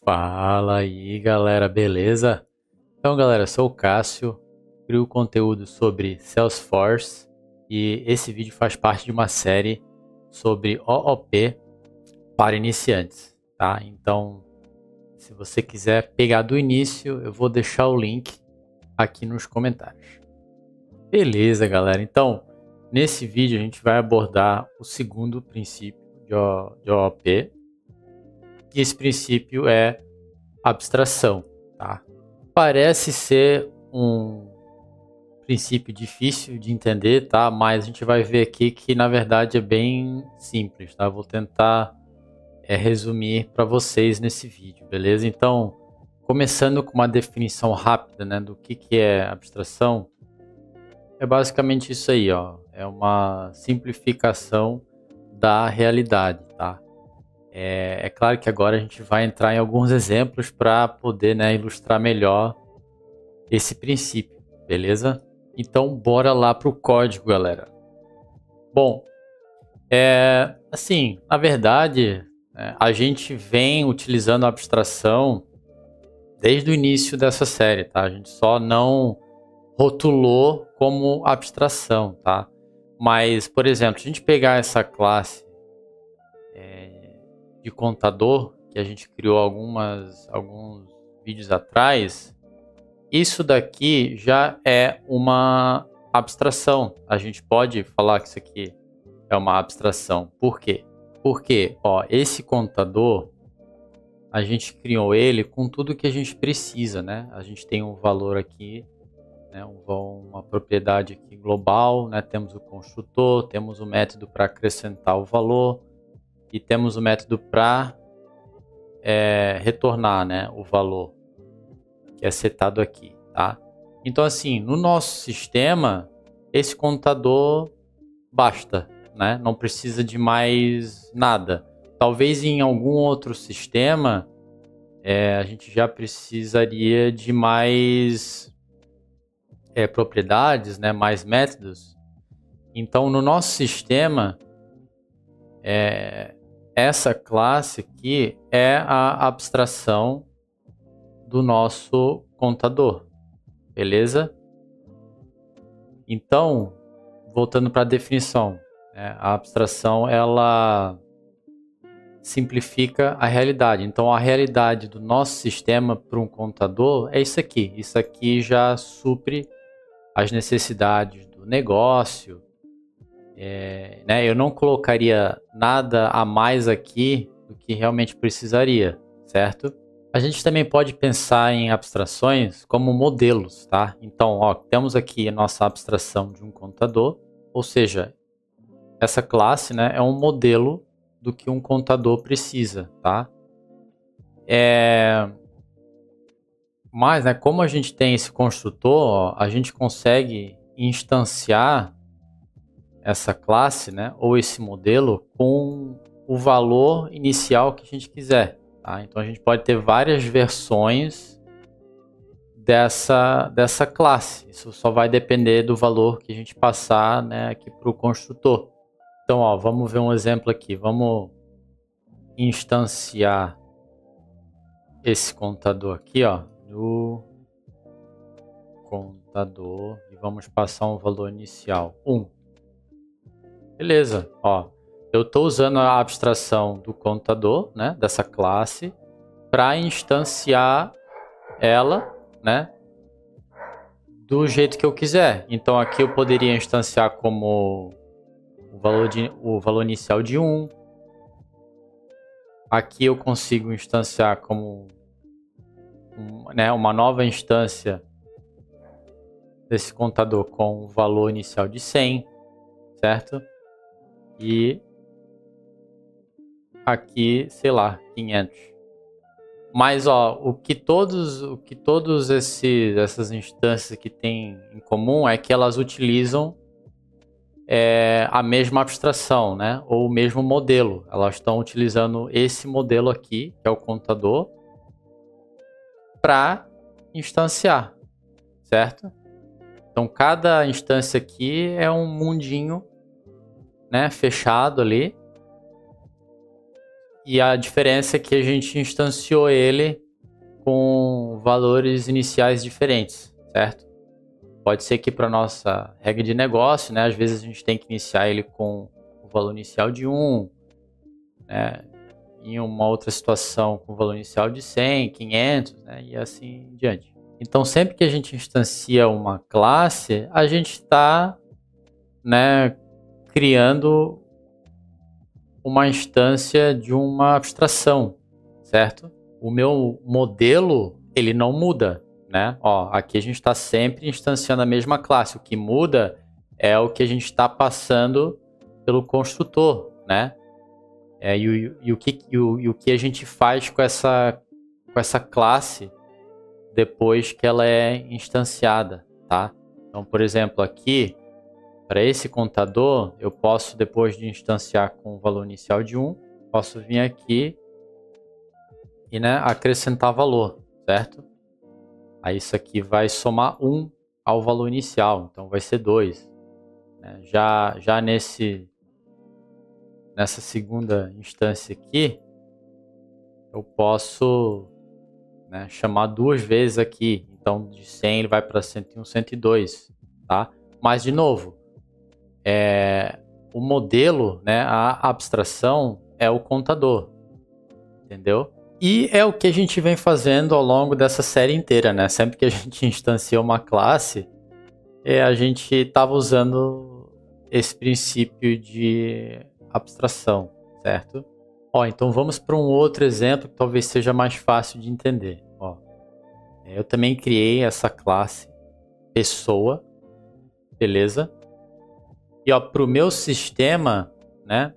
Fala aí, galera, beleza? Então, galera, sou o Cássio, crio conteúdo sobre Salesforce e esse vídeo faz parte de uma série sobre OOP para iniciantes, tá? Então, se você quiser pegar do início, eu vou deixar o link aqui nos comentários. Beleza, galera. Então, nesse vídeo a gente vai abordar o segundo princípio de OOP, e esse princípio é abstração, tá? Parece ser um princípio difícil de entender, tá? Mas a gente vai ver aqui que na verdade é bem simples, tá? Vou tentar resumir para vocês nesse vídeo, beleza? Então, começando com uma definição rápida, né, do que é abstração, é basicamente isso aí, ó. É uma simplificação da realidade, tá? É claro que agora a gente vai entrar em alguns exemplos para poder, né, ilustrar melhor esse princípio, beleza? Então, bora lá pro código, galera. Bom, assim, na verdade, a gente vem utilizando a abstração desde o início dessa série, tá? A gente só não rotulou como abstração, tá? Mas, por exemplo, se a gente pegar essa classe de contador, que a gente criou alguns vídeos atrás, isso daqui já é uma abstração. A gente pode falar que isso aqui é uma abstração. Por quê? Porque, ó, esse contador, a gente criou ele com tudo que a gente precisa, né? A gente tem um valor aqui, né? Uma propriedade aqui global, né? Temos o construtor, temos o método para acrescentar o valor e temos o método para retornar, né? O valor que é setado aqui, tá? Então, assim, no nosso sistema, esse contador basta, né? Não precisa de mais nada. Talvez em algum outro sistema, a gente já precisaria de mais propriedades, né? Mais métodos. Então, no nosso sistema, essa classe aqui é a abstração do nosso contador, beleza? Então, voltando para a definição, a abstração ela simplifica a realidade. Então, a realidade do nosso sistema para um contador é isso aqui. Isso aqui já supre as necessidades do negócio. Né? Eu não colocaria nada a mais aqui do que realmente precisaria, certo? A gente também pode pensar em abstrações como modelos, tá? Então, ó, temos aqui a nossa abstração de um contador, ou seja, essa classe, né, é um modelo do que um contador precisa, tá? Mas, né, como a gente tem esse construtor, ó, a gente consegue instanciar essa classe, né, ou esse modelo com o valor inicial que a gente quiser, tá? Então a gente pode ter várias versões dessa classe. Isso só vai depender do valor que a gente passar, né, aqui para o construtor. Então, ó, vamos ver um exemplo aqui. Vamos instanciar esse contador aqui, ó, do contador, e vamos passar um valor inicial 1. Beleza, ó. Eu estou usando a abstração do contador, né, dessa classe, para instanciar ela, né, do jeito que eu quiser. Então aqui eu poderia instanciar como o valor inicial de 1. Aqui eu consigo instanciar como né, uma nova instância desse contador com o valor inicial de 100, certo? E aqui, sei lá, 500. Mas ó, o que todos essas instâncias que têm em comum é que elas utilizam a mesma abstração, né? Ou o mesmo modelo. Elas estão utilizando esse modelo aqui, que é o contador, para instanciar, certo? Então cada instância aqui é um mundinho, né, fechado ali, E a diferença é que a gente instanciou ele com valores iniciais diferentes, certo? Pode ser que para nossa regra de negócio, né, às vezes a gente tem que iniciar ele com o valor inicial de 1, né, em uma outra situação com o valor inicial de 100, 500, né, e assim em diante. Então, sempre que a gente instancia uma classe, a gente está, né, criando uma instância de uma abstração, certo? O meu modelo, ele não muda, né? Ó, aqui a gente está sempre instanciando a mesma classe. O que muda é o que a gente está passando pelo construtor, né? E o que a gente faz com essa classe depois que ela é instanciada, tá? Então, por exemplo, aqui, para esse contador, eu posso, depois de instanciar com o valor inicial de 1, posso vir aqui e, né, acrescentar valor, certo? Aí isso aqui vai somar 1 ao valor inicial, então vai ser 2. Né? Já nessa segunda instância aqui, eu posso, né, chamar 2 vezes aqui. Então, de 100 ele vai para 101, 102, tá? Mas, de novo, o modelo, né, a abstração é o contador, entendeu? E é o que a gente vem fazendo ao longo dessa série inteira, né? Sempre que a gente instancia uma classe, a gente estava usando esse princípio de abstração, certo? Ó, então vamos para um outro exemplo que talvez seja mais fácil de entender. Ó, eu também criei essa classe pessoa, beleza? E ó, para o meu sistema, né?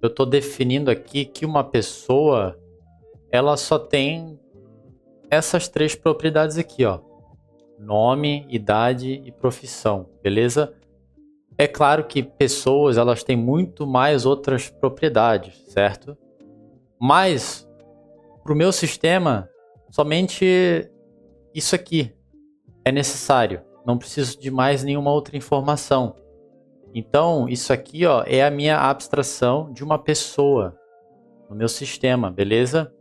Eu estou definindo aqui que uma pessoa ela só tem essas 3 propriedades aqui, ó. Nome, idade e profissão, beleza? É claro que pessoas elas têm muito mais outras propriedades, certo? Mas para o meu sistema, somente isso aqui é necessário. Não preciso de mais nenhuma outra informação. Então, isso aqui, ó, é a minha abstração de uma pessoa no meu sistema, beleza?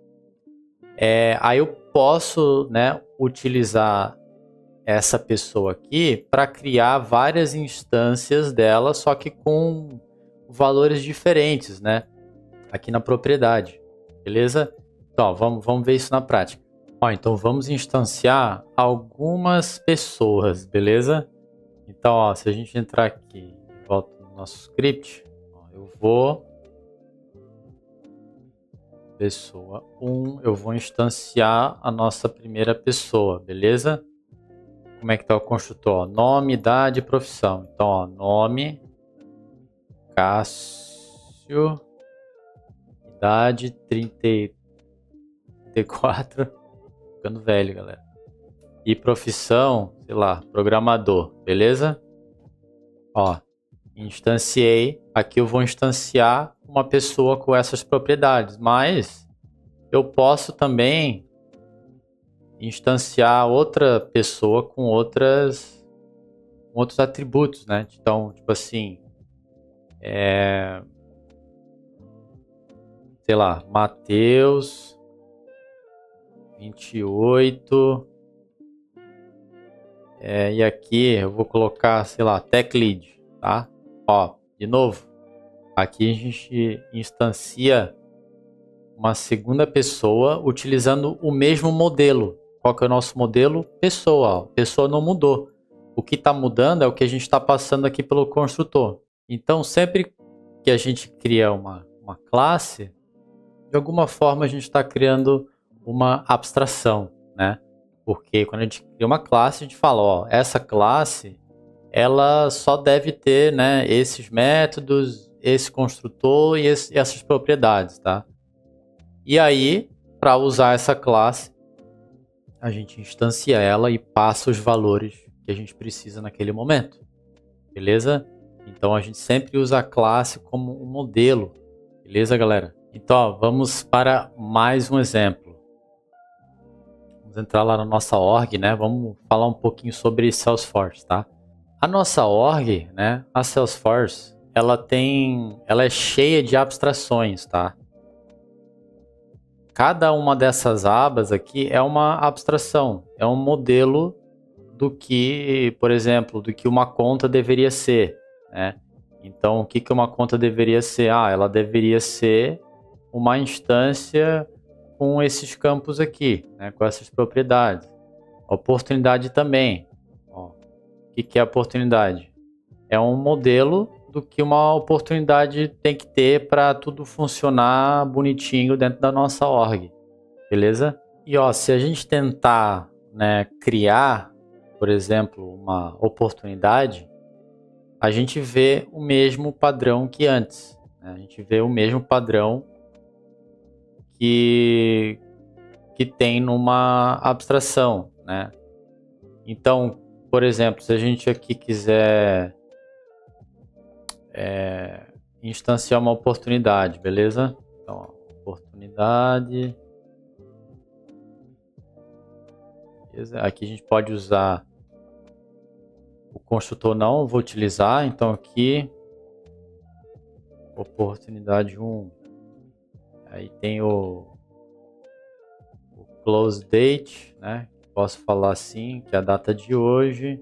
Aí eu posso, né, utilizar essa pessoa aqui para criar várias instâncias dela, só que com valores diferentes, né? Aqui na propriedade, beleza? Então, ó, vamos ver isso na prática. Ó, então vamos instanciar algumas pessoas, beleza? Então, ó, se a gente entrar aqui, volta no nosso script, ó, eu vou pessoa 1, eu vou instanciar a nossa primeira pessoa, beleza? Como é que tá o construtor? Nome, idade e profissão. Então, ó, nome, Cássio, idade 34, ficando velho, galera. E profissão, sei lá, programador, beleza? Ó, instanciei, aqui eu vou instanciar uma pessoa com essas propriedades, mas eu posso também instanciar outra pessoa com outros atributos, né? Então, tipo assim, sei lá, Mateus 28, e aqui eu vou colocar, sei lá, Tech Lead, tá? Ó, de novo, aqui a gente instancia uma segunda pessoa utilizando o mesmo modelo. Qual que é o nosso modelo? Pessoa. Ó. Pessoa não mudou. O que está mudando é o que a gente está passando aqui pelo construtor. Então, sempre que a gente cria uma classe, de alguma forma a gente está criando uma abstração, né? Porque quando a gente cria uma classe, a gente fala, ó, essa classe, ela só deve ter, né, esses métodos, esse construtor e essas propriedades, tá? E aí, para usar essa classe, a gente instancia ela e passa os valores que a gente precisa naquele momento, beleza? Então a gente sempre usa a classe como um modelo, beleza, galera? Então, ó, vamos para mais um exemplo. Vamos entrar lá na nossa org, né? Vamos falar um pouquinho sobre Salesforce, tá? A nossa org, né? A Salesforce, ela é cheia de abstrações, tá? cada uma dessas abas aqui é uma abstração, é um modelo do que, por exemplo, do que uma conta deveria ser, né? Então, o que uma conta deveria ser? Ela deveria ser uma instância com esses campos aqui, né? Com essas propriedades. A oportunidade também. Ó, o que é a oportunidade? É um modelo do que uma oportunidade tem que ter para tudo funcionar bonitinho dentro da nossa org, beleza? E ó, se a gente tentar, né, criar, por exemplo, uma oportunidade, a gente vê o mesmo padrão que antes, né? A gente vê o mesmo padrão que tem numa abstração, né? Então, por exemplo, se a gente aqui quiser instanciar uma oportunidade, beleza? Então, ó, oportunidade. Beleza? Aqui a gente pode usar o construtor não, vou utilizar, então aqui oportunidade 1. Aí tem o close date, né? Posso falar assim, que é a data de hoje.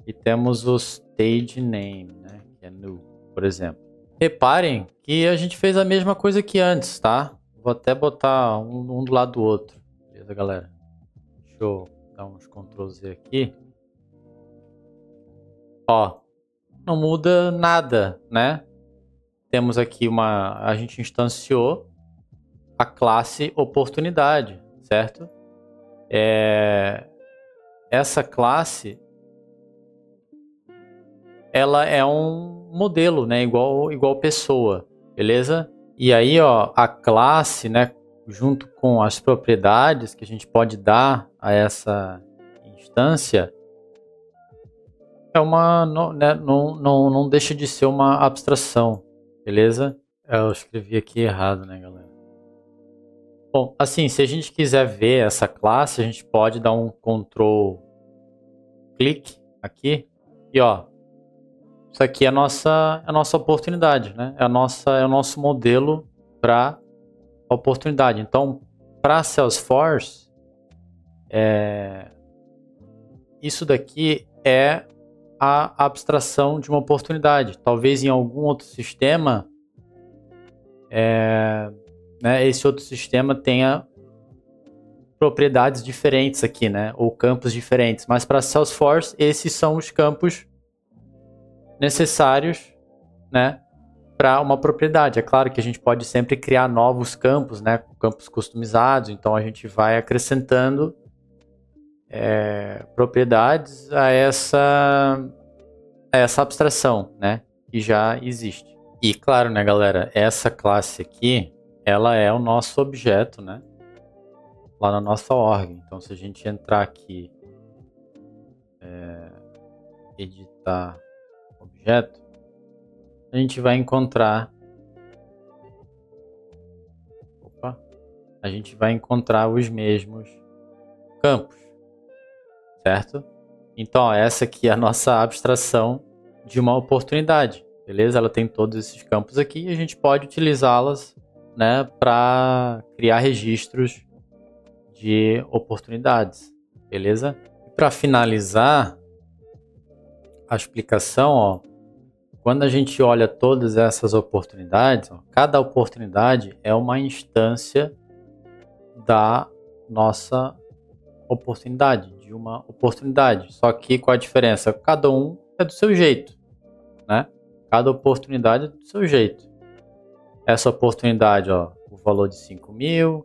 E temos o stage name, né? Que é new, por exemplo. Reparem que a gente fez a mesma coisa que antes, tá? Vou até botar um do lado do outro. Beleza, galera? Deixa eu dar uns Ctrl Z aqui. Ó, não muda nada, né? Temos aqui a gente instanciou a classe oportunidade, certo? Essa classe, ela é um modelo, né? Igual pessoa, beleza? E aí, ó, a classe, né? Junto com as propriedades que a gente pode dar a essa instância, não deixa de ser uma abstração, beleza? Eu escrevi aqui errado, né, galera? Bom, assim, se a gente quiser ver essa classe, a gente pode dar um Ctrl clique aqui e ó, isso aqui é a nossa oportunidade, né? É o nosso modelo para oportunidade. Então, para Salesforce, isso daqui é a abstração de uma oportunidade. Talvez em algum outro sistema, né, esse outro sistema tenha propriedades diferentes aqui, né? Ou campos diferentes. Mas para Salesforce, esses são os campos necessários, né, para uma propriedade. É claro que a gente pode sempre criar novos campos, né, campos customizados. Então a gente vai acrescentando propriedades a essa abstração, né, que já existe. E claro, né, galera, essa classe aqui, ela é o nosso objeto, né, lá na nossa org. Então se a gente entrar aqui, editar objeto, a gente vai encontrar os mesmos campos, certo? Então, ó, essa aqui é a nossa abstração de uma oportunidade, beleza? Ela tem todos esses campos aqui e a gente pode utilizá-las, né, para criar registros de oportunidades, beleza? Para finalizar a explicação, ó, quando a gente olha todas essas oportunidades, ó, cada oportunidade é uma instância da nossa oportunidade, de uma oportunidade. Só que com a diferença, cada um é do seu jeito, né? Cada oportunidade é do seu jeito. Essa oportunidade, ó, o valor de 5.000,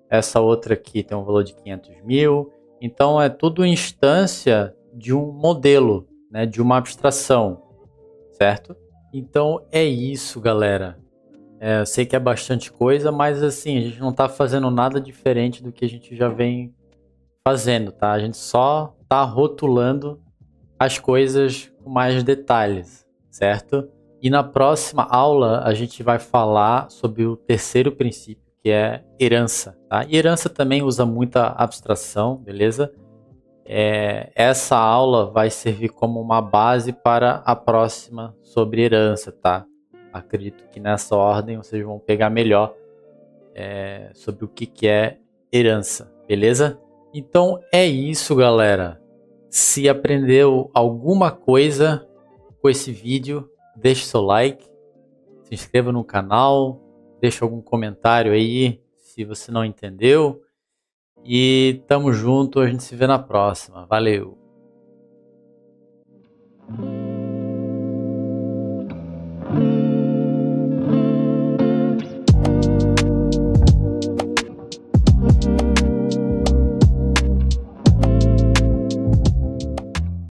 essa outra aqui tem um valor de 500.000. Então é tudo instância de um modelo, né? De uma abstração, certo? Então é isso, galera. Eu sei que é bastante coisa, mas assim, a gente não está fazendo nada diferente do que a gente já vem fazendo, tá? A gente só está rotulando as coisas com mais detalhes, certo? E na próxima aula a gente vai falar sobre o terceiro princípio, que é herança, tá? E herança também usa muita abstração, beleza? Essa aula vai servir como uma base para a próxima sobre herança, tá? Acredito que nessa ordem vocês vão pegar melhor sobre o que é herança, beleza? Então é isso, galera. Se aprendeu alguma coisa com esse vídeo, deixe seu like, se inscreva no canal, deixe algum comentário aí se você não entendeu. E tamo junto, a gente se vê na próxima. Valeu!